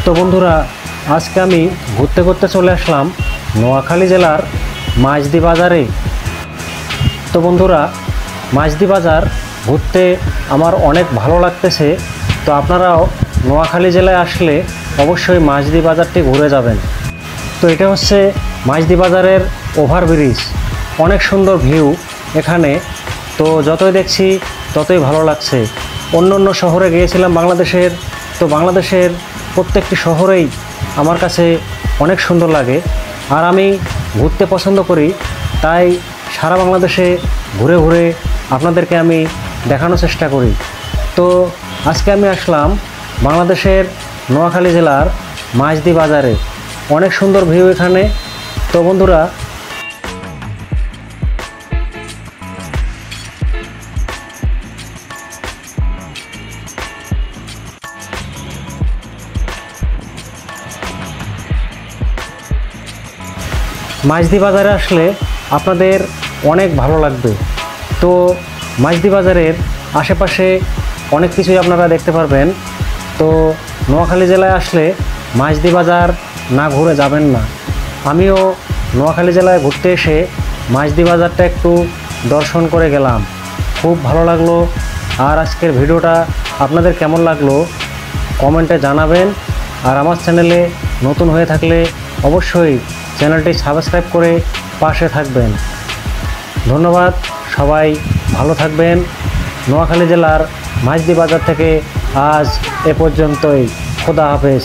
তো বন্ধুরা, আজকে আমি ঘুরতে ঘুরতে চলে আসলাম নোয়াখালী জেলার মাঝদি বাজারে। তো বন্ধুরা, মাঝদি বাজার ঘুরতে আমার অনেক ভালো লাগতেছে। তো আপনারাও নোয়াখালী জেলায় আসলে অবশ্যই মাঝদি বাজারটি ঘুরে যাবেন। তো এটা হচ্ছে মাঝদি বাজারের ওভারব্রিজ, অনেক সুন্দর ভিউ এখানে। তো যতই দেখছি ততই ভালো লাগছে। অন্য অন্য শহরে গিয়েছিলাম বাংলাদেশের, তো বাংলাদেশের প্রত্যেকটি শহরেই আমার কাছে অনেক সুন্দর লাগে। আর আমি ঘুরতে পছন্দ করি, তাই সারা বাংলাদেশে ঘুরে ঘুরে আপনাদেরকে আমি দেখানোর চেষ্টা করি। তো আজকে আমি আসলাম বাংলাদেশের নোয়াখালী জেলার মাঝদি বাজারে, অনেক সুন্দর ভিউ এখানে। তো বন্ধুরা, মাঝদি বাজারে আসলে আপনাদের অনেক ভালো লাগবে। তো মাঝদি বাজারের আশেপাশে অনেক কিছুই আপনারা দেখতে পারবেন। তো নোয়াখালী জেলায় আসলে মাঝদি বাজার না ঘুরে যাবেন না। আমিও নোয়াখালী জেলায় ঘুরতে এসে মাঝদি বাজারটা একটু দর্শন করে গেলাম, খুব ভালো লাগলো। আর আজকের ভিডিওটা আপনাদের কেমন লাগলো কমেন্টে জানাবেন। আর আমার চ্যানেলে নতুন হয়ে থাকলে অবশ্যই চ্যানেলটি সাবস্ক্রাইব করে পাশে থাকবেন। ধন্যবাদ, সবাই ভালো থাকবেন। নোয়াখালী জেলার মাঝদি বাজার থেকে আজ এ পর্যন্তই। খোদা হাফেজ।